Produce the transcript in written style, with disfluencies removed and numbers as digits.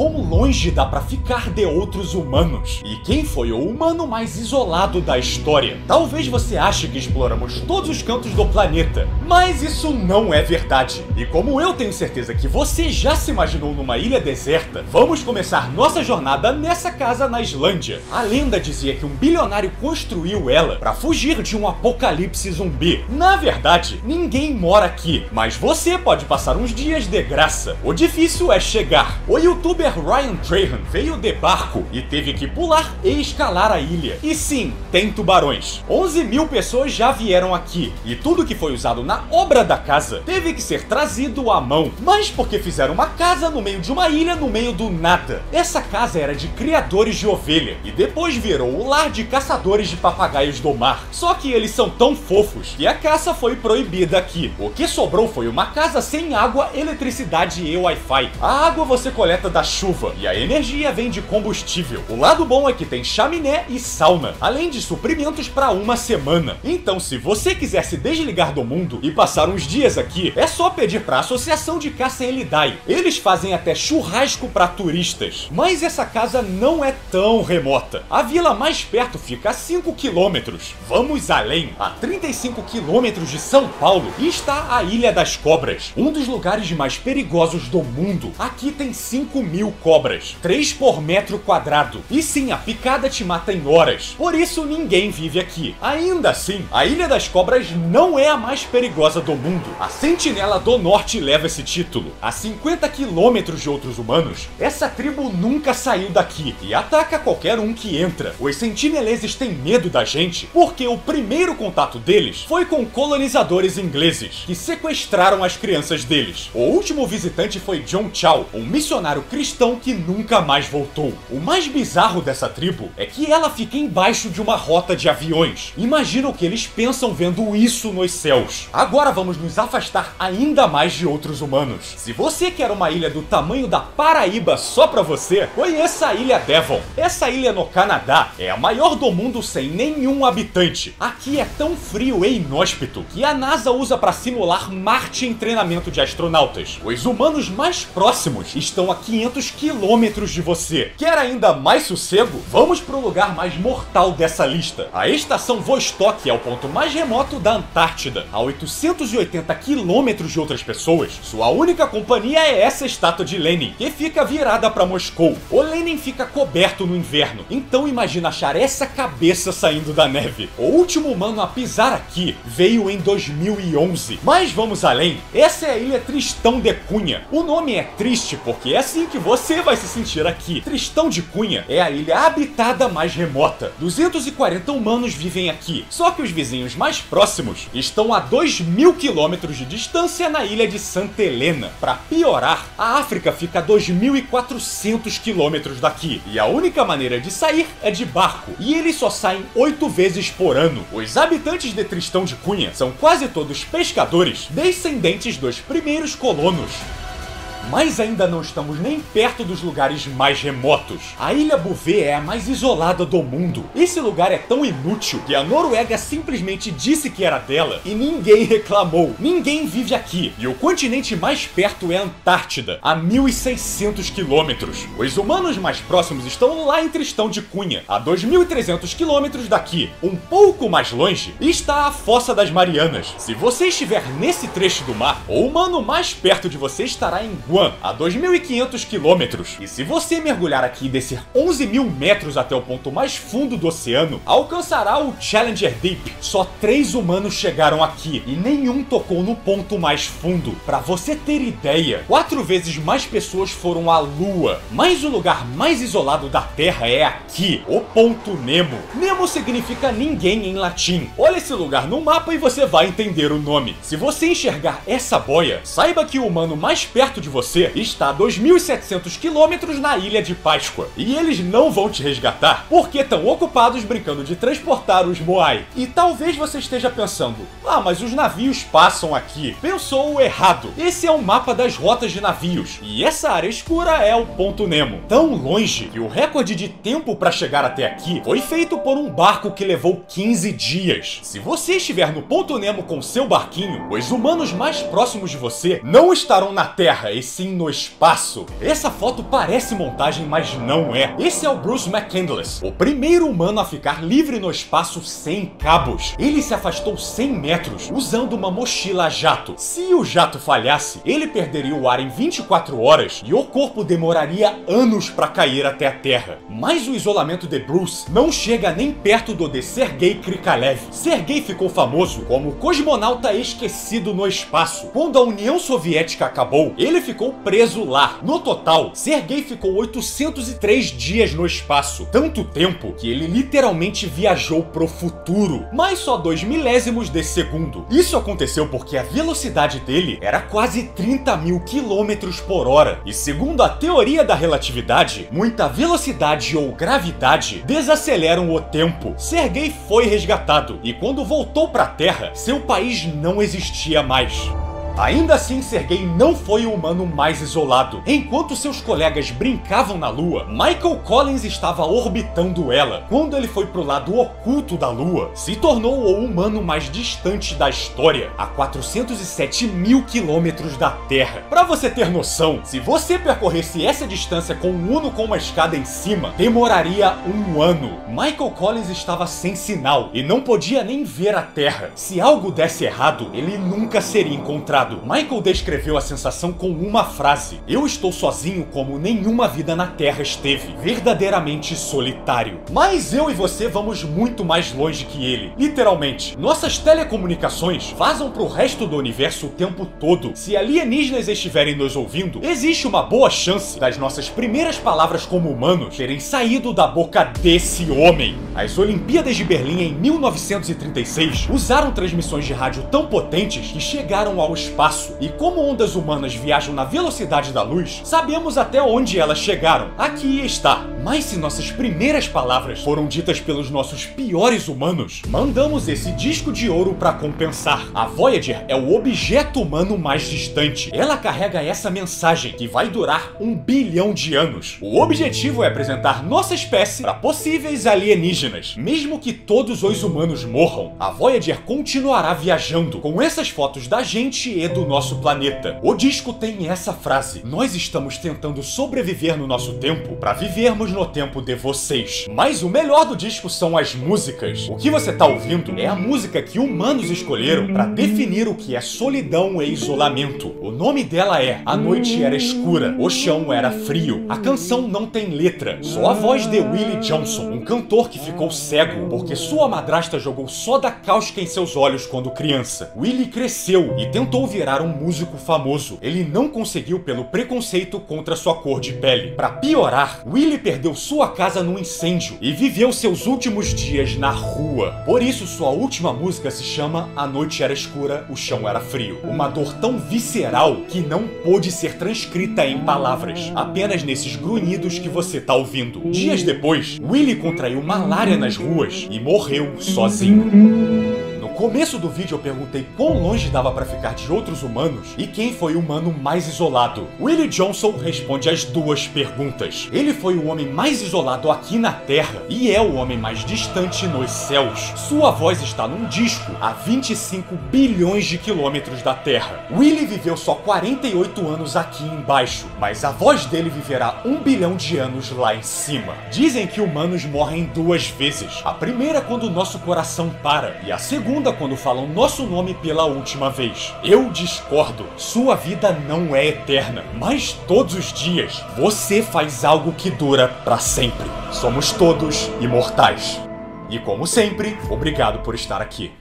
quão longe dá pra ficar de outros humanos e quem foi o humano mais isolado da história. Talvez você ache que exploramos todos os cantos do planeta, mas isso não é verdade. E como eu tenho certeza que você já se imaginou numa ilha deserta, vamos começar nossa jornada nessa casa na Islândia. A lenda dizia que um bilionário construiu ela para fugir de um apocalipse zumbi. Na verdade, ninguém mora aqui, mas você pode passar uns dias de graça. O difícil é chegar. O youtuber Ryan Trahan veio de barco e teve que pular e escalar a ilha. E sim, tem tubarões. 11 mil pessoas já vieram aqui e tudo que foi usado na obra da casa teve que ser trazido à mão. Mas porque fizeram uma casa no meio de uma ilha no meio do nada. Essa casa era de criadores de ovelha e depois virou o lar de caçadores de papagaios do mar. Só que eles são tão fofos que a caça foi proibida aqui. O que sobrou foi uma casa sem água, eletricidade e Wi-Fi. A água você coleta da chuva e a energia vem de combustível. O lado bom é que tem chaminé e sauna, além de suprimentos para uma semana. Então, se você quiser se desligar do mundo e passar uns dias aqui, é só pedir para a Associação de Caça Elidai. Eles fazem até churrasco para turistas. Mas essa casa não é tão remota. A vila mais perto fica a 5 quilômetros. Vamos além. A 35 quilômetros de São Paulo está a Ilha das Cobras, um dos lugares mais perigosos do mundo. Aqui tem 5.000 cobras, 3 por metro quadrado. E sim, a picada te mata em horas. Por isso ninguém vive aqui. Ainda assim, a Ilha das Cobras não é a mais perigosa do mundo. A Sentinela do Norte leva esse título. A 50 quilômetros de outros humanos, essa tribo nunca saiu daqui e ataca qualquer um que entra. Os sentineleses têm medo da gente porque o primeiro contato deles foi com colonizadores ingleses que sequestraram as crianças deles. O último visitante foi John Chow, um missionário cristão que nunca mais voltou. O mais bizarro dessa tribo é que ela fica embaixo de uma rota de aviões. Imagina o que eles pensam vendo isso nos céus. Agora vamos nos afastar ainda mais de outros humanos. Se você quer uma ilha do tamanho da Paraíba só pra você, conheça a Ilha Devon. Essa ilha no Canadá é a maior do mundo sem nenhum habitante. Aqui é tão frio e inóspito que a NASA usa para simular Marte em treinamento de astronautas. Os humanos mais próximos estão a 500 quilômetros de você. Quer ainda mais sossego? Vamos pro lugar mais mortal dessa lista. A estação Vostok é o ponto mais remoto da Antártida, a 880 quilômetros de outras pessoas. Sua única companhia é essa estátua de Lenin, que fica virada para Moscou. O Lenin fica coberto no inverno, então imagina achar essa cabeça saindo da neve. O último humano a pisar aqui veio em 2011. Mas vamos além. Essa é a Ilha Tristão de Cunha. O nome é triste porque é assim que você vai se sentir aqui. Tristão de Cunha é a ilha habitada mais remota. 240 humanos vivem aqui, só que os vizinhos mais próximos estão a 2.000 quilômetros de distância na ilha de Santa Helena. Para piorar, a África fica a 2.400 quilômetros daqui e a única maneira de sair é de barco, e eles só saem 8 vezes por ano. Os habitantes de Tristão de Cunha são quase todos pescadores, descendentes dos primeiros colonos. Mas ainda não estamos nem perto dos lugares mais remotos. A Ilha Bouvet é a mais isolada do mundo. Esse lugar é tão inútil que a Noruega simplesmente disse que era dela e ninguém reclamou. Ninguém vive aqui. E o continente mais perto é a Antártida, a 1.600 quilômetros. Os humanos mais próximos estão lá em Tristão de Cunha, a 2.300 quilômetros daqui. Um pouco mais longe está a Fossa das Marianas. Se você estiver nesse trecho do mar, o humano mais perto de você estará em Guam, a 2.500 quilômetros. E se você mergulhar aqui e descer 11.000 metros até o ponto mais fundo do oceano, alcançará o Challenger Deep. Só 3 humanos chegaram aqui e nenhum tocou no ponto mais fundo. Pra você ter ideia, 4 vezes mais pessoas foram à Lua. Mas o lugar mais isolado da Terra é aqui, o Ponto Nemo. Nemo significa ninguém em latim. Olha esse lugar no mapa e você vai entender o nome. Se você enxergar essa boia, saiba que o humano mais perto de você está a 2.700 quilômetros na Ilha de Páscoa. E eles não vão te resgatar porque estão ocupados brincando de transportar os Moai. E talvez você esteja pensando, mas os navios passam aqui. Pensou errado. Esse é um mapa das rotas de navios. E essa área escura é o Ponto Nemo. Tão longe que o recorde de tempo para chegar até aqui foi feito por um barco que levou 15 dias. Se você estiver no Ponto Nemo com seu barquinho, os humanos mais próximos de você não estarão na Terra, e sim no espaço. Essa foto parece montagem, mas não é. Esse é o Bruce McCandless, o primeiro humano a ficar livre no espaço sem cabos. Ele se afastou 100 metros usando uma mochila a jato. Se o jato falhasse, ele perderia o ar em 24 horas e o corpo demoraria anos para cair até a Terra. Mas o isolamento de Bruce não chega nem perto do de Sergei Krikalev. Sergei ficou famoso como o cosmonauta esquecido no espaço. Quando a União Soviética acabou, ele ficou preso lá. No total, Sergei ficou 803 dias no espaço. Tanto tempo que ele literalmente viajou pro futuro, mas só 2 milésimos de segundo. Isso aconteceu porque a velocidade dele era quase 30.000 km/h. E segundo a teoria da relatividade, muita velocidade ou gravidade desaceleram o tempo. Sergei foi resgatado e quando voltou para a Terra, seu país não existia mais. Ainda assim, Sergei não foi o humano mais isolado. Enquanto seus colegas brincavam na Lua, Michael Collins estava orbitando ela. Quando ele foi pro lado oculto da Lua, se tornou o humano mais distante da história, a 407.000 km da Terra. Pra você ter noção, se você percorresse essa distância com um Uno com uma escada em cima, demoraria um ano. Michael Collins estava sem sinal e não podia nem ver a Terra. Se algo desse errado, ele nunca seria encontrado. Michael descreveu a sensação com uma frase: "Eu estou sozinho como nenhuma vida na Terra esteve, verdadeiramente solitário." Mas eu e você vamos muito mais longe que ele. Literalmente, nossas telecomunicações vazam pro resto do universo o tempo todo. Se alienígenas estiverem nos ouvindo, existe uma boa chance das nossas primeiras palavras como humanos terem saído da boca desse homem. As Olimpíadas de Berlim em 1936 usaram transmissões de rádio tão potentes que chegaram ao espaço. E como ondas humanas viajam na velocidade da luz, sabemos até onde elas chegaram. Aqui está. Mas se nossas primeiras palavras foram ditas pelos nossos piores humanos, mandamos esse disco de ouro para compensar. A Voyager é o objeto humano mais distante. Ela carrega essa mensagem que vai durar 1 bilhão de anos. O objetivo é apresentar nossa espécie para possíveis alienígenas. Mesmo que todos os humanos morram, a Voyager continuará viajando com essas fotos da gente e do nosso planeta. O disco tem essa frase: "Nós estamos tentando sobreviver no nosso tempo para vivermos no tempo de vocês." Mas o melhor do disco são as músicas. O que você tá ouvindo é a música que humanos escolheram para definir o que é solidão e isolamento. O nome dela é "A Noite Era Escura, o Chão Era Frio." A canção não tem letra, só a voz de Willie Johnson, um cantor que ficou cego porque sua madrasta jogou soda cáustica em seus olhos quando criança. Willie cresceu e tentou virar um músico famoso. Ele não conseguiu pelo preconceito contra sua cor de pele. Para piorar, Willie perdeu sua casa num incêndio e viveu seus últimos dias na rua. Por isso, sua última música se chama "A Noite Era Escura, o Chão Era Frio." Uma dor tão visceral que não pôde ser transcrita em palavras, apenas nesses grunhidos que você tá ouvindo. Dias depois, Willie contraiu malária nas ruas e morreu sozinho. No começo do vídeo eu perguntei quão longe dava para ficar de outros humanos e quem foi o humano mais isolado. Willie Johnson responde as duas perguntas. Ele foi o homem mais isolado aqui na Terra e é o homem mais distante nos céus. Sua voz está num disco a 25 bilhões de quilômetros da Terra. Willie viveu só 48 anos aqui embaixo, mas a voz dele viverá 1 bilhão de anos lá em cima. Dizem que humanos morrem 2 vezes. A primeira quando o nosso coração para e a segunda quando falam nosso nome pela última vez. Eu discordo. Sua vida não é eterna, mas todos os dias você faz algo que dura para sempre. Somos todos imortais. E como sempre, obrigado por estar aqui.